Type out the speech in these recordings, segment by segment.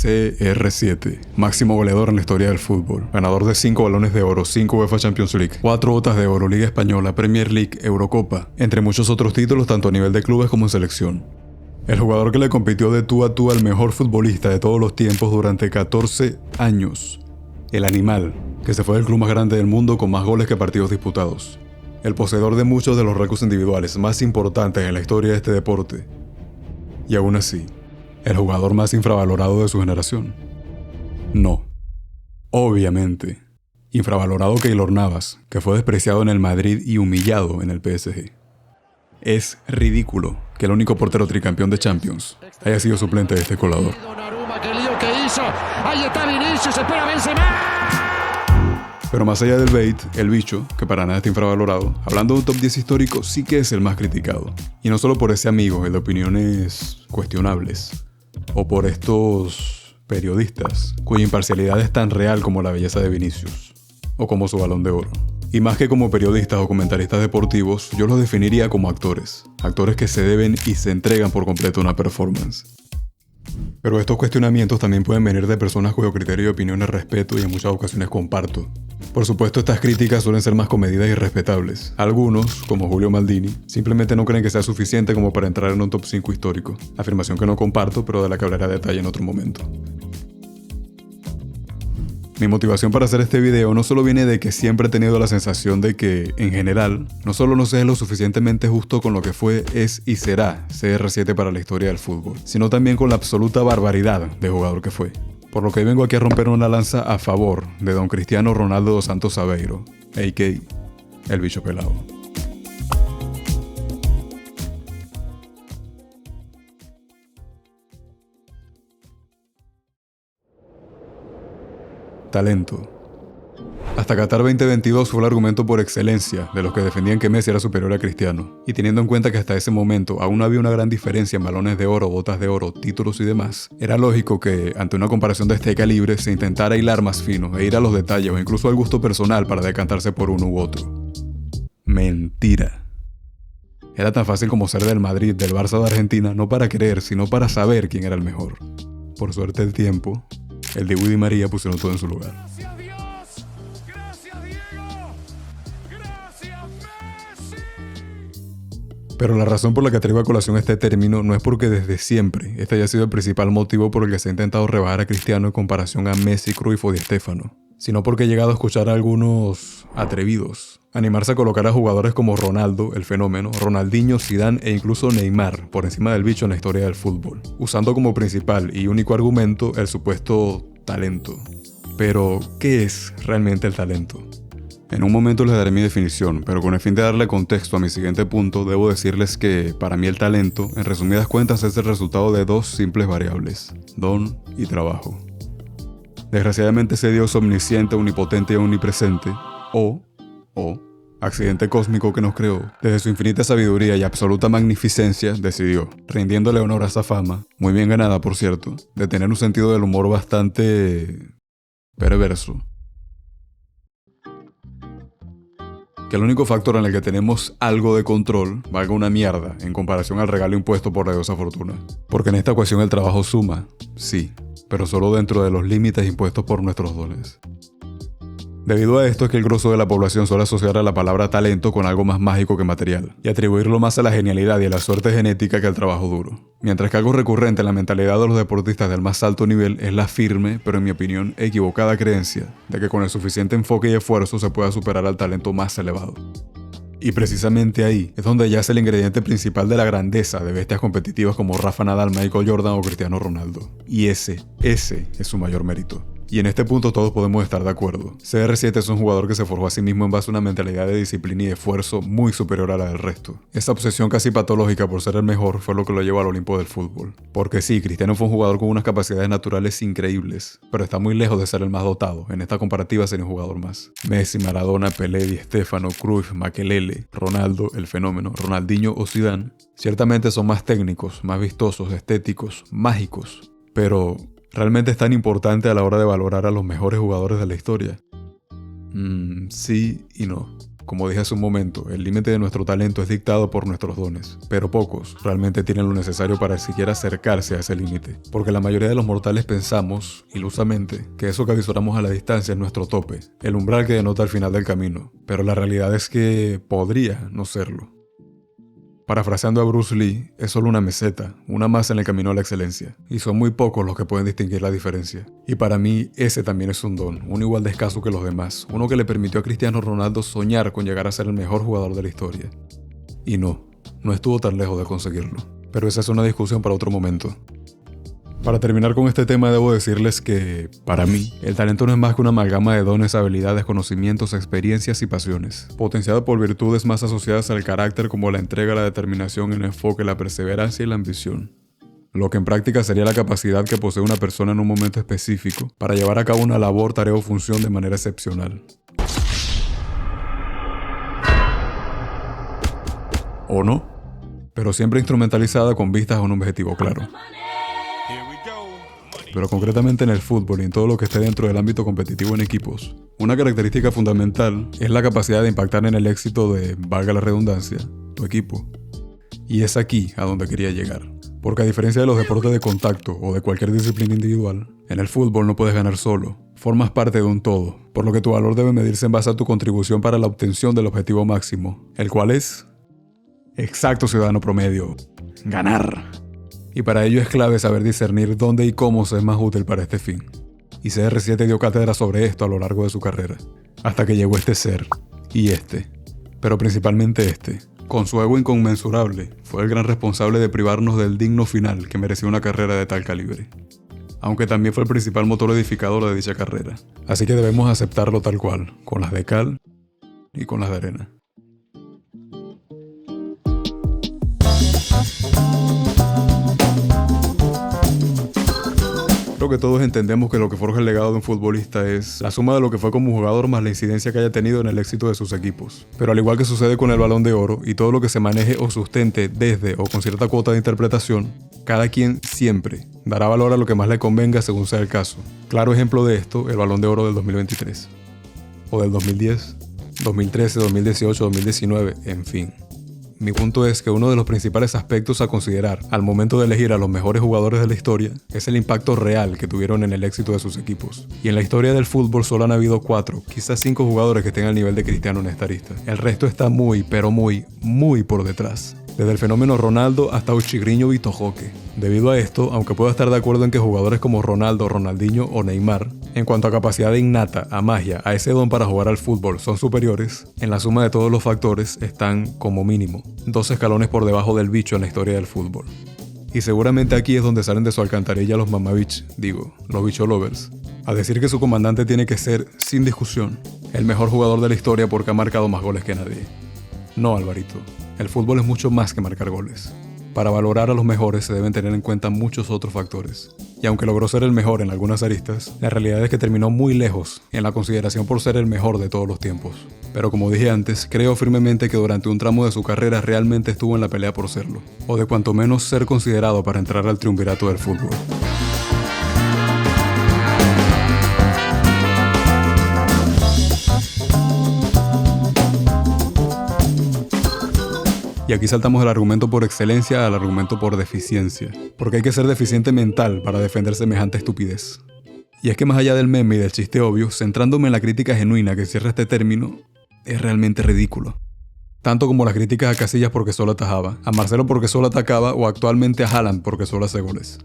CR7, máximo goleador en la historia del fútbol, ganador de 5 balones de oro, 5 UEFA Champions League, 4 botas de oro, Liga Española, Premier League, Eurocopa, entre muchos otros títulos tanto a nivel de clubes como en selección. El jugador que le compitió de tú a tú al mejor futbolista de todos los tiempos durante 14 años. El animal, que se fue del club más grande del mundo con más goles que partidos disputados. El poseedor de muchos de los récords individuales más importantes en la historia de este deporte. Y aún así, el jugador más infravalorado de su generación. No. Obviamente. Infravalorado Keylor Navas, que fue despreciado en el Madrid y humillado en el PSG. Es ridículo que el único portero tricampeón de Champions haya sido suplente de este colador. Pero más allá del bait, el bicho, que para nada está infravalorado, hablando de un top 10 histórico, sí que es el más criticado. Y no solo por ese amigo, el de opiniones cuestionables, o por estos periodistas, cuya imparcialidad es tan real como la belleza de Vinicius, o como su Balón de Oro. Y más que como periodistas o comentaristas deportivos, yo los definiría como actores. Actores que se deben y se entregan por completo a una performance. Pero estos cuestionamientos también pueden venir de personas cuyo criterio y opiniones respeto y en muchas ocasiones comparto. Por supuesto, estas críticas suelen ser más comedidas y respetables. Algunos, como Julio Maldini, simplemente no creen que sea suficiente como para entrar en un top 5 histórico. Afirmación que no comparto, pero de la que hablaré a detalle en otro momento. Mi motivación para hacer este video no solo viene de que siempre he tenido la sensación de que, en general, no solo no se es lo suficientemente justo con lo que fue, es y será CR7 para la historia del fútbol, sino también con la absoluta barbaridad de jugador que fue. Por lo que hoy vengo aquí a romper una lanza a favor de don Cristiano Ronaldo dos Santos Aveiro, a.k.a. el bicho pelado. Talento. Hasta Qatar 2022 fue el argumento por excelencia de los que defendían que Messi era superior a Cristiano, y teniendo en cuenta que hasta ese momento aún no había una gran diferencia en balones de oro, botas de oro, títulos y demás, era lógico que, ante una comparación de este calibre, se intentara hilar más fino e ir a los detalles o incluso al gusto personal para decantarse por uno u otro. Mentira. Era tan fácil como ser del Madrid, del Barça o de Argentina, no para creer, sino para saber quién era el mejor. Por suerte el tiempo, el Dibu y Di María pusieron todo en su lugar. Gracias Dios, gracias Diego, gracias Messi. Pero la razón por la que traigo a colación este término no es porque desde siempre este haya sido el principal motivo por el que se ha intentado rebajar a Cristiano en comparación a Messi, Cruyff o Di Stéfano, sino porque he llegado a escuchar a algunos atrevidos animarse a colocar a jugadores como Ronaldo, el fenómeno, Ronaldinho, Zidane e incluso Neymar por encima del bicho en la historia del fútbol, usando como principal y único argumento el supuesto talento. Pero, ¿qué es realmente el talento? En un momento les daré mi definición, pero con el fin de darle contexto a mi siguiente punto, debo decirles que, para mí el talento, en resumidas cuentas, es el resultado de dos simples variables: don y trabajo. Desgraciadamente ese Dios omnisciente, omnipotente y omnipresente, o accidente cósmico que nos creó, desde su infinita sabiduría y absoluta magnificencia, decidió, rindiéndole honor a esa fama, muy bien ganada por cierto, de tener un sentido del humor bastante perverso. Que el único factor en el que tenemos algo de control valga una mierda en comparación al regalo impuesto por la diosa fortuna. Porque en esta ecuación el trabajo suma, sí, pero solo dentro de los límites impuestos por nuestros dones. Debido a esto es que el grosso de la población suele asociar a la palabra talento con algo más mágico que material, y atribuirlo más a la genialidad y a la suerte genética que al trabajo duro. Mientras que algo recurrente en la mentalidad de los deportistas del más alto nivel es la firme, pero en mi opinión equivocada creencia, de que con el suficiente enfoque y esfuerzo se pueda superar al talento más elevado. Y precisamente ahí es donde yace el ingrediente principal de la grandeza de bestias competitivas como Rafa Nadal, Michael Jordan o Cristiano Ronaldo. Y ese es su mayor mérito. Y en este punto todos podemos estar de acuerdo. CR7 es un jugador que se forjó a sí mismo en base a una mentalidad de disciplina y esfuerzo muy superior a la del resto. Esa obsesión casi patológica por ser el mejor fue lo que lo llevó al Olimpo del fútbol. Porque sí, Cristiano fue un jugador con unas capacidades naturales increíbles, pero está muy lejos de ser el más dotado. En esta comparativa sería un jugador más. Messi, Maradona, Pelé, Di Stéfano, Cruyff, Makelele, Ronaldo, el fenómeno, Ronaldinho o Zidane, ciertamente son más técnicos, más vistosos, estéticos, mágicos, pero ¿realmente es tan importante a la hora de valorar a los mejores jugadores de la historia? Sí y no. Como dije hace un momento, el límite de nuestro talento es dictado por nuestros dones, pero pocos realmente tienen lo necesario para siquiera acercarse a ese límite, porque la mayoría de los mortales pensamos, ilusamente, que eso que avisoramos a la distancia es nuestro tope, el umbral que denota el final del camino, pero la realidad es que podría no serlo. Parafraseando a Bruce Lee, es solo una meseta, una más en el camino a la excelencia, y son muy pocos los que pueden distinguir la diferencia. Y para mí, ese también es un don, uno igual de escaso que los demás, uno que le permitió a Cristiano Ronaldo soñar con llegar a ser el mejor jugador de la historia. Y no estuvo tan lejos de conseguirlo. Pero esa es una discusión para otro momento. Para terminar con este tema debo decirles que, para mí, el talento no es más que una amalgama de dones, habilidades, conocimientos, experiencias y pasiones, potenciada por virtudes más asociadas al carácter como la entrega, la determinación, el enfoque, la perseverancia y la ambición. Lo que en práctica sería la capacidad que posee una persona en un momento específico para llevar a cabo una labor, tarea o función de manera excepcional. ¿O no? Pero siempre instrumentalizada con vistas a un objetivo claro. Pero concretamente en el fútbol y en todo lo que esté dentro del ámbito competitivo en equipos, una característica fundamental es la capacidad de impactar en el éxito de, valga la redundancia, tu equipo. Y es aquí a donde quería llegar. Porque a diferencia de los deportes de contacto o de cualquier disciplina individual, en el fútbol no puedes ganar solo, formas parte de un todo, por lo que tu valor debe medirse en base a tu contribución para la obtención del objetivo máximo, el cual es, exacto ciudadano promedio, ganar. Y para ello es clave saber discernir dónde y cómo se es más útil para este fin. Y CR7 dio cátedra sobre esto a lo largo de su carrera, hasta que llegó este ser, y pero principalmente con su ego inconmensurable, fue el gran responsable de privarnos del digno final que merecía una carrera de tal calibre. Aunque también fue el principal motor edificador de dicha carrera, así que debemos aceptarlo tal cual, con las de cal y con las de arena. Creo que todos entendemos que lo que forja el legado de un futbolista es la suma de lo que fue como jugador más la incidencia que haya tenido en el éxito de sus equipos. Pero al igual que sucede con el Balón de Oro y todo lo que se maneje o sustente desde o con cierta cuota de interpretación, cada quien siempre dará valor a lo que más le convenga según sea el caso. Claro ejemplo de esto, el Balón de Oro del 2023. O del 2010, 2013, 2018, 2019, en fin. Mi punto es que uno de los principales aspectos a considerar al momento de elegir a los mejores jugadores de la historia es el impacto real que tuvieron en el éxito de sus equipos. Y en la historia del fútbol solo han habido 4, quizás 5 jugadores que estén al nivel de Cristiano en esta lista. El resto está muy, pero muy, muy por detrás. Desde el fenómeno Ronaldo hasta Uchigriño y Tojoque. Debido a esto, aunque puedo estar de acuerdo en que jugadores como Ronaldo, Ronaldinho o Neymar, en cuanto a capacidad innata, a magia, a ese don para jugar al fútbol son superiores, en la suma de todos los factores están, como mínimo, 2 escalones por debajo del bicho en la historia del fútbol. Y seguramente aquí es donde salen de su alcantarilla los mamavich, los bicho lovers, a decir que su comandante tiene que ser, sin discusión, el mejor jugador de la historia porque ha marcado más goles que nadie. No, Alvarito. El fútbol es mucho más que marcar goles. Para valorar a los mejores se deben tener en cuenta muchos otros factores. Y aunque logró ser el mejor en algunas aristas, la realidad es que terminó muy lejos en la consideración por ser el mejor de todos los tiempos. Pero como dije antes, creo firmemente que durante un tramo de su carrera realmente estuvo en la pelea por serlo, o de cuanto menos ser considerado para entrar al triunvirato del fútbol. Y aquí saltamos del argumento por excelencia al argumento por deficiencia, porque hay que ser deficiente mental para defender semejante estupidez. Y es que más allá del meme y del chiste obvio, centrándome en la crítica genuina que cierra este término, es realmente ridículo. Tanto como las críticas a Casillas porque solo atajaba, a Marcelo porque solo atacaba o actualmente a Haaland porque solo hace goles.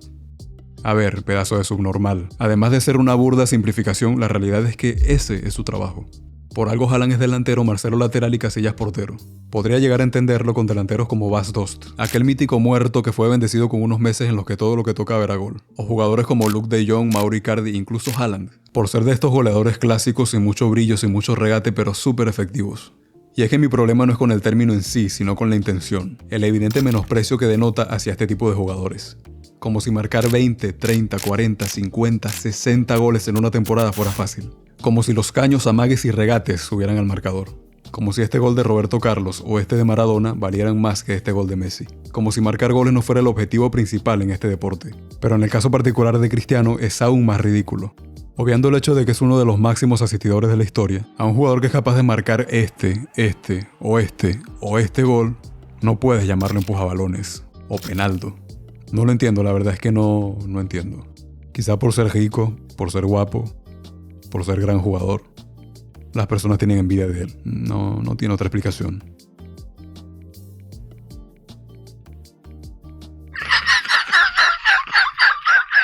A ver, pedazo de subnormal. Además de ser una burda simplificación, la realidad es que ese es su trabajo. Por algo Haaland es delantero, Marcelo lateral y Casillas portero. Podría llegar a entenderlo con delanteros como Bas Dost, aquel mítico muerto que fue bendecido con unos meses en los que todo lo que tocaba era gol. O jugadores como Luuk de Jong, Mauro Icardi, incluso Haaland, por ser de estos goleadores clásicos sin mucho brillo, sin mucho regate, pero súper efectivos. Y es que mi problema no es con el término en sí, sino con la intención, el evidente menosprecio que denota hacia este tipo de jugadores. Como si marcar 20, 30, 40, 50, 60 goles en una temporada fuera fácil. Como si los caños, amagues y regates subieran al marcador. Como si este gol de Roberto Carlos o este de Maradona valieran más que este gol de Messi. Como si marcar goles no fuera el objetivo principal en este deporte. Pero en el caso particular de Cristiano es aún más ridículo. Obviando el hecho de que es uno de los máximos asistidores de la historia, a un jugador que es capaz de marcar este o este gol, no puedes llamarlo empujabalones o penaldo. No lo entiendo, la verdad es que no entiendo. Quizá por ser rico, por ser guapo, por ser gran jugador, las personas tienen envidia de él. No tiene otra explicación.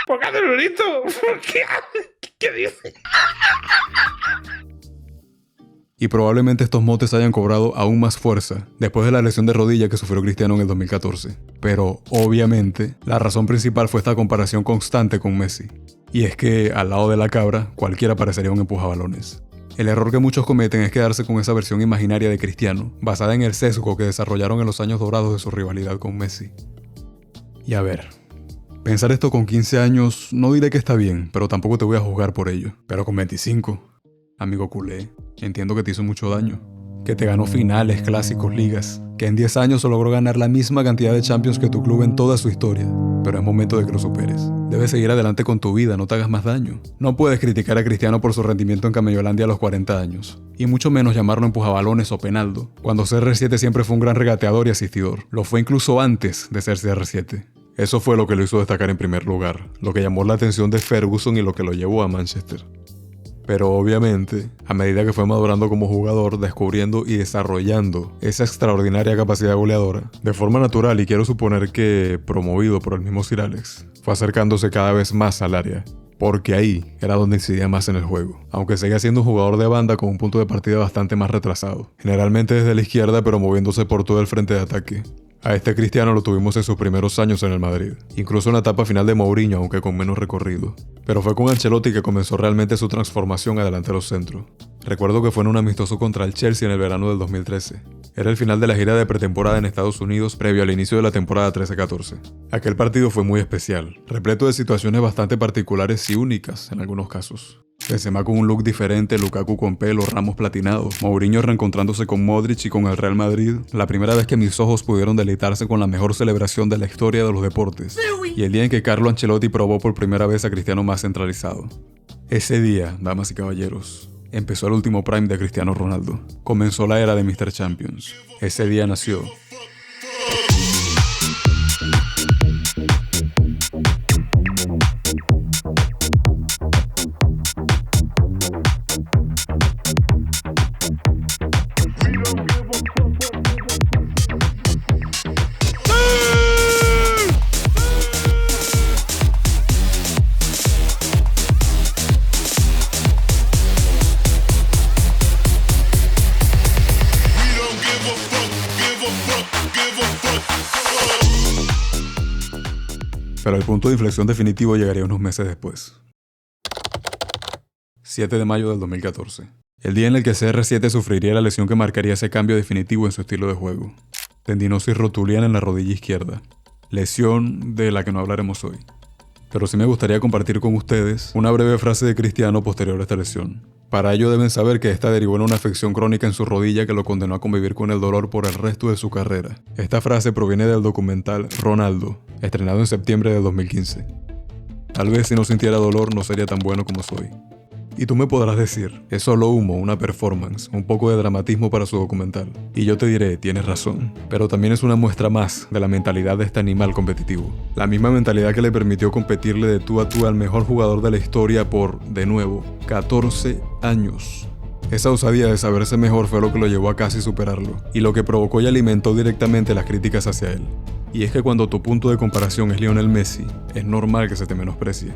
¡Póngale el grito! ¿Qué dice? Y probablemente estos motes hayan cobrado aún más fuerza después de la lesión de rodilla que sufrió Cristiano en el 2014. Pero, obviamente, la razón principal fue esta comparación constante con Messi. Y es que, al lado de la cabra, cualquiera parecería un empujabalones. El error que muchos cometen es quedarse con esa versión imaginaria de Cristiano, basada en el sesgo que desarrollaron en los años dorados de su rivalidad con Messi. Y a ver, pensar esto con 15 años no diré que está bien, pero tampoco te voy a juzgar por ello. Pero con 25, amigo culé, entiendo que te hizo mucho daño. Que te ganó finales, clásicos, ligas. Que en 10 años logró ganar la misma cantidad de Champions que tu club en toda su historia. Pero es momento de que lo superes. Debes seguir adelante con tu vida, no te hagas más daño. No puedes criticar a Cristiano por su rendimiento en Camellolandia a los 40 años. Y mucho menos llamarlo empujabalones o penaldo, cuando CR7 siempre fue un gran regateador y asistidor. Lo fue incluso antes de ser CR7. Eso fue lo que lo hizo destacar en primer lugar, lo que llamó la atención de Ferguson y lo que lo llevó a Manchester. Pero obviamente, a medida que fue madurando como jugador, descubriendo y desarrollando esa extraordinaria capacidad goleadora, de forma natural y quiero suponer que promovido por el mismo Sir Alex, fue acercándose cada vez más al área, porque ahí era donde incidía más en el juego, aunque seguía siendo un jugador de banda con un punto de partida bastante más retrasado, generalmente desde la izquierda pero moviéndose por todo el frente de ataque. A este Cristiano lo tuvimos en sus primeros años en el Madrid, incluso en la etapa final de Mourinho, aunque con menos recorrido. Pero fue con Ancelotti que comenzó realmente su transformación adelante de los centros. Recuerdo que fue en un amistoso contra el Chelsea en el verano del 2013. Era el final de la gira de pretemporada en Estados Unidos previo al inicio de la temporada 13-14. Aquel partido fue muy especial, repleto de situaciones bastante particulares y únicas en algunos casos. Benzema con un look diferente, Lukaku con pelo, Ramos platinado, Mourinho reencontrándose con Modric y con el Real Madrid, la primera vez que mis ojos pudieron deleitarse con la mejor celebración de la historia de los deportes, y el día en que Carlo Ancelotti probó por primera vez a Cristiano más centralizado. Ese día, damas y caballeros, empezó el último prime de Cristiano Ronaldo. Comenzó la era de Mr. Champions. Ese día nació. Pero el punto de inflexión definitivo llegaría unos meses después. 7 de mayo del 2014. El día en el que CR7 sufriría la lesión que marcaría ese cambio definitivo en su estilo de juego. Tendinosis rotuliana en la rodilla izquierda. Lesión de la que no hablaremos hoy. Pero sí me gustaría compartir con ustedes una breve frase de Cristiano posterior a esta lesión. Para ello deben saber que esta derivó en una afección crónica en su rodilla que lo condenó a convivir con el dolor por el resto de su carrera. Esta frase proviene del documental Ronaldo, estrenado en septiembre de 2015. Tal vez si no sintiera dolor no sería tan bueno como soy. Y tú me podrás decir, es solo humo, una performance, un poco de dramatismo para su documental. Y yo te diré, tienes razón. Pero también es una muestra más de la mentalidad de este animal competitivo. La misma mentalidad que le permitió competirle de tú a tú al mejor jugador de la historia por, de nuevo, 14 años. Esa osadía de saberse mejor fue lo que lo llevó a casi superarlo, y lo que provocó y alimentó directamente las críticas hacia él. Y es que cuando tu punto de comparación es Lionel Messi, es normal que se te menosprecie.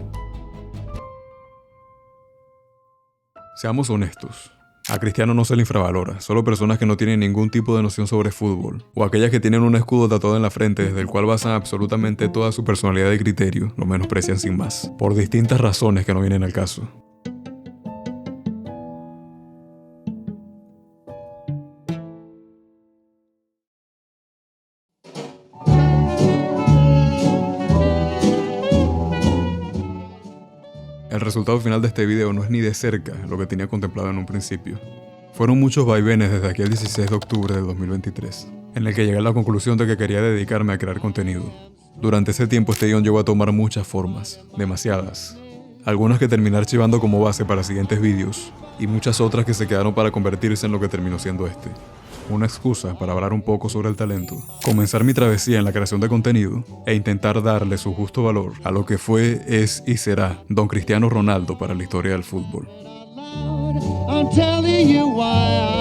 Seamos honestos, a Cristiano no se le infravalora, solo personas que no tienen ningún tipo de noción sobre fútbol, o aquellas que tienen un escudo tatuado en la frente desde el cual basan absolutamente toda su personalidad y criterio, lo menosprecian sin más, por distintas razones que no vienen al caso. El resultado final de este video no es ni de cerca lo que tenía contemplado en un principio. Fueron muchos vaivenes desde aquel 16 de octubre del 2023, en el que llegué a la conclusión de que quería dedicarme a crear contenido. Durante ese tiempo este guión llegó a tomar muchas formas, demasiadas. algunas que terminé archivando como base para siguientes vídeos, y muchas otras que se quedaron para convertirse en lo que terminó siendo este. Una excusa para hablar un poco sobre el talento, comenzar mi travesía en la creación de contenido e intentar darle su justo valor a lo que fue, es y será Don Cristiano Ronaldo para la historia del fútbol. I'm telling you why